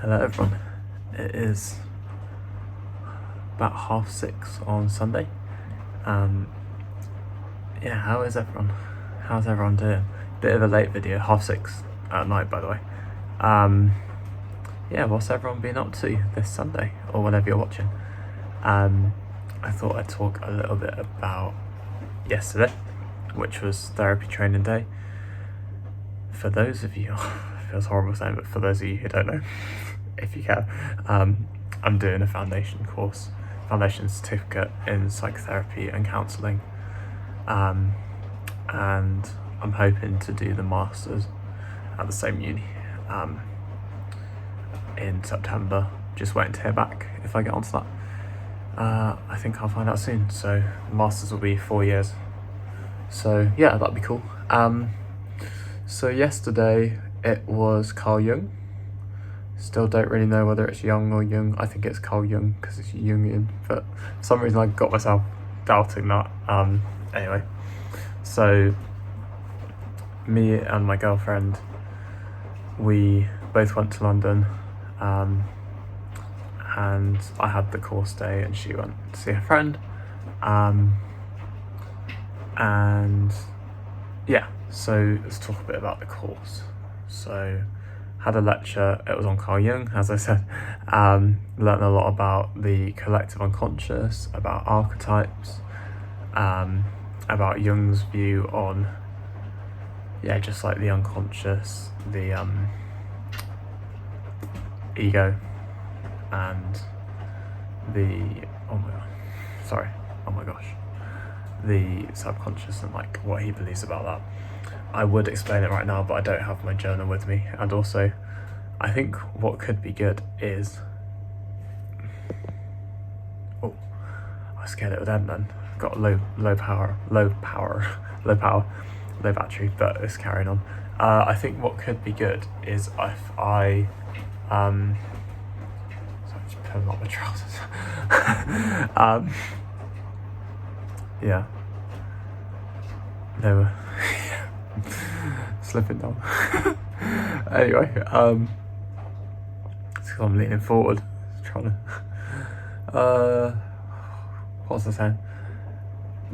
Hello everyone, it is about 6:30 on Sunday. How is everyone? How's everyone doing? Bit of a late video, 6:30 at night by the way. What's everyone been up to this Sunday, or whenever you're watching? I thought I'd talk a little bit about yesterday, which was therapy training day. For those of you, it feels horrible saying, but for those of you who don't know, if you can, I'm doing a foundation certificate in psychotherapy and counselling, and I'm hoping to do the masters at the same uni in September. Just waiting to hear back if I get onto that. I think I'll find out soon. So the masters will be 4 years, so yeah, that'd be cool. So yesterday it was Carl Jung. Still don't really know whether it's Jung or Jung. I think it's Carl Jung because it's Jungian, but for some reason I got myself doubting that. Anyway, so me and my girlfriend, we both went to London, and I had the course day and she went to see her friend, so let's talk a bit about the course. So had a lecture, it was on Carl Jung, as I said. Learned a lot about the collective unconscious, about archetypes, about Jung's view on just like the unconscious, the ego, and the the subconscious, and like what he believes about that. I would explain it right now, but I don't have my journal with me. And also, I think what could be good is... I was scared it would end then. Got low battery, but it's carrying on. I think what could be good is if I... sorry, just pulling up my trousers. They were... slipping down. Anyway, so I'm leaning forward, trying to what was I saying?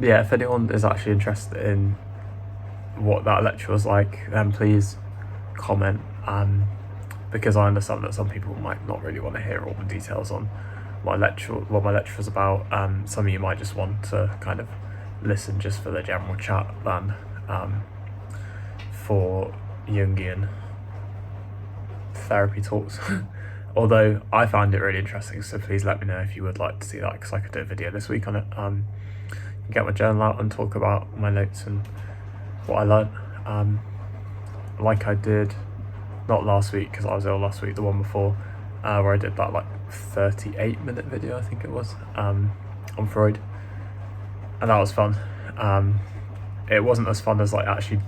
Yeah, if anyone is actually interested in what that lecture was like, then please comment, because I understand that some people might not really want to hear all the details on what my lecture was about. Some of you might just want to kind of listen just for the general chat than for Jungian therapy talks. Although I found it really interesting, so please let me know if you would like to see that, because I could do a video this week on it. Get my journal out and talk about my notes and what I learned, like I did not last week because I was ill last week, the one before, where I did that like 38-minute video, I think it was, on Freud, and that was fun. It wasn't as fun as like actually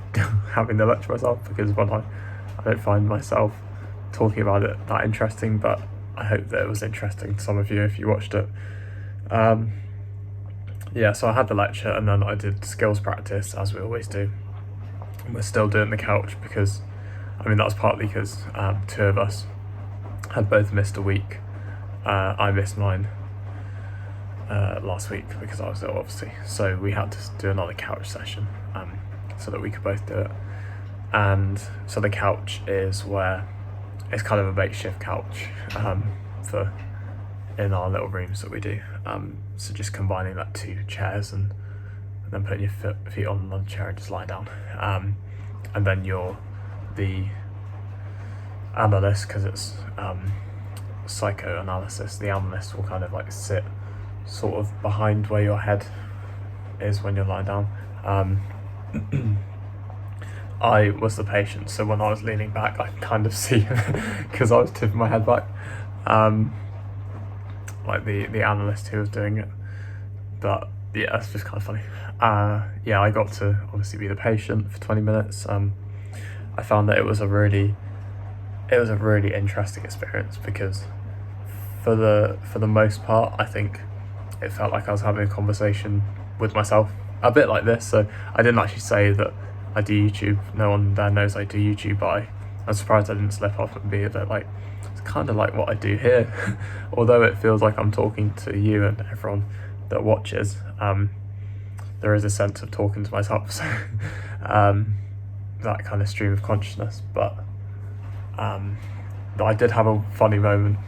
having the lecture myself, because I don't find myself talking about it that interesting, but I hope that it was interesting to some of you if you watched it. So I had the lecture, and then I did skills practice, as we always do. We're still doing the couch because, that was partly because two of us had both missed a week. I missed mine last week because I was ill, obviously, so we had to do another couch session so that we could both do it. And so the couch is where it's kind of a makeshift couch for in our little rooms that we do, so just combining like 2 chairs and then putting your feet on another chair and just lying down, and then you're the analyst, because it's psychoanalysis. The analyst will kind of like sit sort of behind where your head is when you're lying down. I was the patient, so when I was leaning back, I could kind of see, because I was tipping my head back, like the analyst who was doing it. But yeah, it's just kind of funny. I got to obviously be the patient for 20 minutes. I found that it was a really interesting experience, because for the most part, I think it felt like I was having a conversation with myself, a bit like this. So I didn't actually say that I do YouTube. No one there knows I do YouTube, but I'm surprised I didn't slip off and be a bit like, it's kind of like what I do here. Although it feels like I'm talking to you and everyone that watches, there is a sense of talking to myself. So that kind of stream of consciousness. But I did have a funny moment,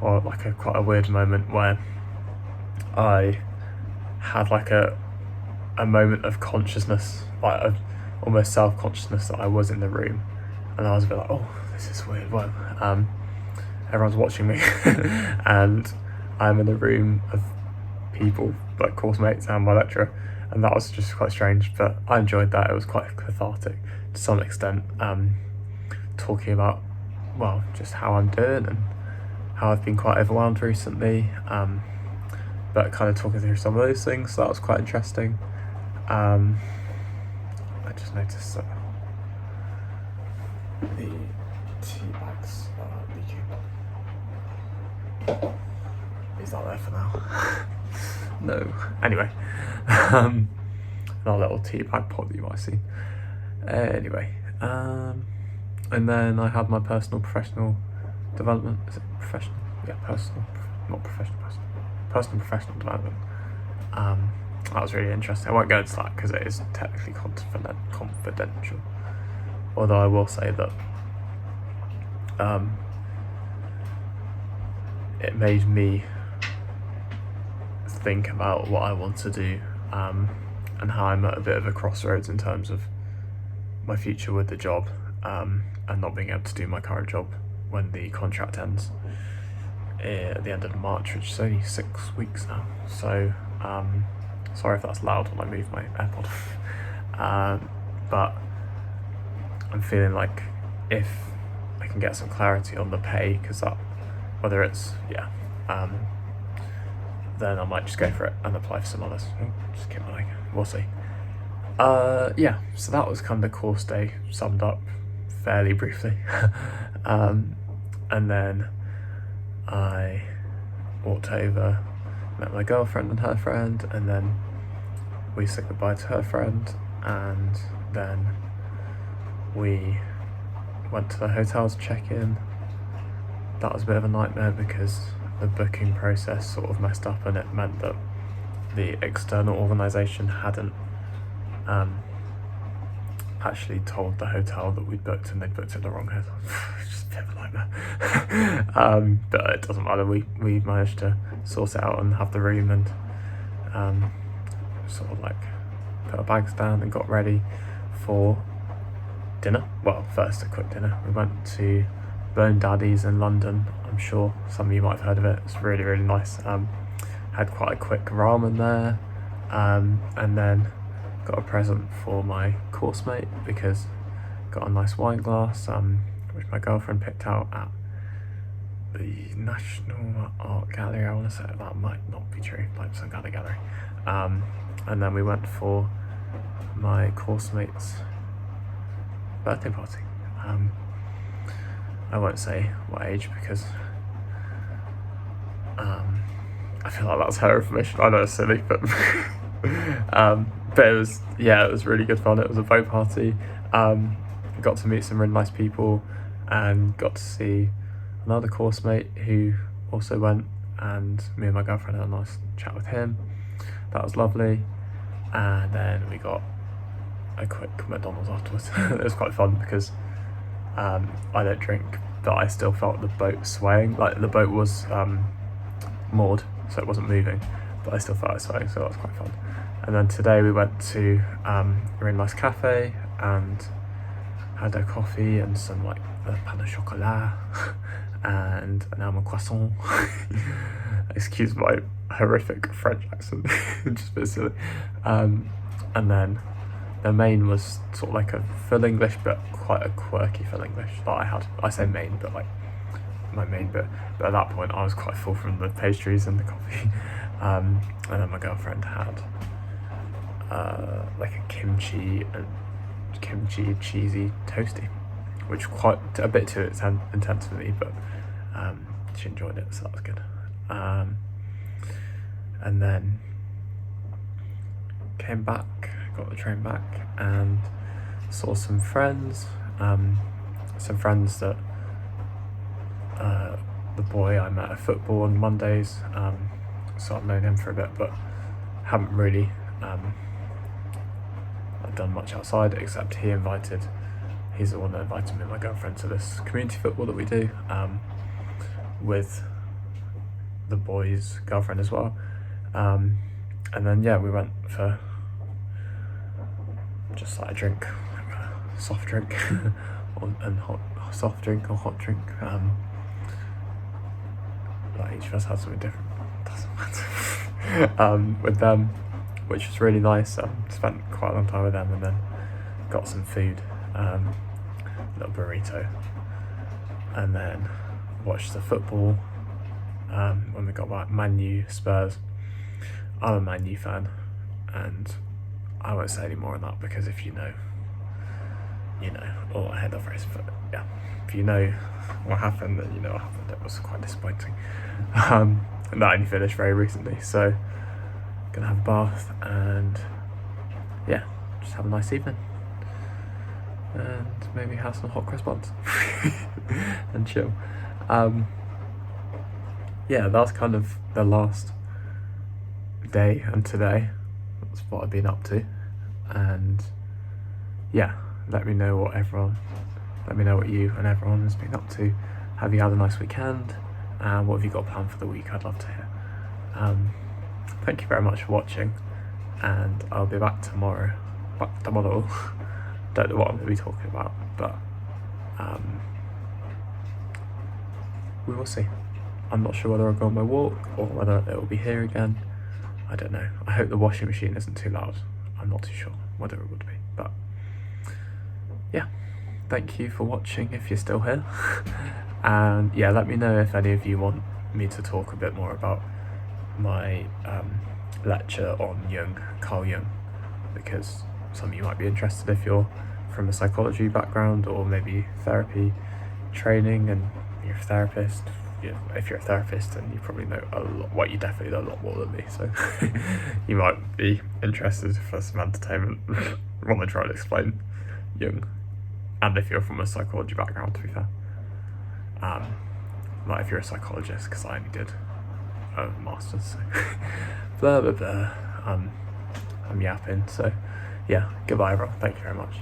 or like quite a weird moment, where I had like a moment of consciousness, like of almost self-consciousness, that I was in the room, and I was a bit like, oh, this is weird. Well, everyone's watching me, and I'm in a room of people, like course mates and my lecturer, and that was just quite strange. But I enjoyed that. It was quite cathartic to some extent, talking about, well, just how I'm doing and how I've been quite overwhelmed recently, but kind of talking through some of those things. So that was quite interesting. I just noticed that the tea bags are leaking. Is that there for now? No. Anyway, our little tea bag pot that you might see. Anyway, and then I had my professional development. Is it professional? Yeah, personal, not professional, personal professional development. That was really interesting. I won't go into that because it is technically confidential. Although I will say that it made me think about what I want to do, and how I'm at a bit of a crossroads in terms of my future with the job, and not being able to do my current job when the contract ends at the end of March, which is only 6 weeks now. So sorry if that's loud when I move my AirPod. But I'm feeling like if I can get some clarity on the pay, because that, whether it's, then I might just go for it and apply for some others. Just keep my eye. We'll see. So that was kind of the course day summed up fairly briefly. And then I walked over, met my girlfriend and her friend, and then we said goodbye to her friend, and then we went to the hotel to check in. That was a bit of a nightmare because the booking process sort of messed up, and it meant that the external organisation hadn't actually told the hotel that we'd booked, and they'd booked it the wrong hotel. Just a bit of a nightmare. But it doesn't matter, we managed to sort it out and have the room, and sort of like put our bags down and got ready for dinner. Well, first a quick dinner. We went to Bone Daddy's in London. I'm sure some of you might have heard of it. It's really, really nice. Had quite a quick ramen there, and then got a present for my course mate, because got a nice wine glass, which my girlfriend picked out at the National Art Gallery. I want to say that might not be true, like some kind of gallery. And then we went for my course mate's birthday party. I won't say what age, because I feel like that's her information. I know it's silly, but but it was really good fun. It was a boat party. Got to meet some really nice people, and got to see another course mate who also went, and me and my girlfriend had a nice chat with him. That was lovely. And then we got a quick McDonald's afterwards. It was quite fun because I don't drink, but I still felt the boat swaying. Like the boat was moored, so it wasn't moving, but I still felt it swaying, so that was quite fun. And then today we went to a really nice cafe and had a coffee and some like a pain au chocolat and an almond croissant. Excuse my horrific French accent, just a bit silly. And then the main was sort of like a full English, but quite a quirky full English that I say main, but like my main bit. But at that point I was quite full from the pastries and the coffee. And then my girlfriend had like a kimchi cheesy toasty, which quite a bit too intense for me, but she enjoyed it, so that was good. And then came back, got the train back, and saw some friends. some friends that the boy I met at football on Mondays, so I've known him for a bit, but haven't really done much outside, except he's the one that invited me and my girlfriend to this community football that we do with the boy's girlfriend as well. And then we went for just like a drink, like a soft drink and soft drink or hot drink. Like each of us had something different, doesn't matter. With them, which was really nice. Spent quite a long time with them, and then got some food, a little burrito, and then watched the football. When we got back, Man U, Spurs. I'm a Man U fan, and I won't say any more on that, because if you know, or I head off race, but yeah, if you know what happened, then you know what happened. It was quite disappointing. And that only finished very recently, so gonna have a bath and just have a nice evening, and maybe have some hot cross buns and chill. That's kind of the last day, and today that's what I've been up to. And let me know what you and everyone has been up to. Have you had a nice weekend? What have you got planned for the week? I'd love to hear. Thank you very much for watching, and I'll be back tomorrow. Don't know what I'm going to be talking about, but we will see. I'm not sure whether I'll go on my walk or whether it will be here again. I don't know. I hope the washing machine isn't too loud. I'm not too sure whether it would be, but thank you for watching if you're still here. And let me know if any of you want me to talk a bit more about my lecture on Carl Jung, because some of you might be interested if you're from a psychology background, or maybe therapy training and you're a therapist. If you're a therapist, then you probably know a lot. Well, you definitely know a lot more than me, so you might be interested for some entertainment. Want to try to explain Jung, and if you're from a psychology background, to be fair, like if you're a psychologist, because I only did a master's, so blah blah blah. I'm yapping, so goodbye everyone, thank you very much.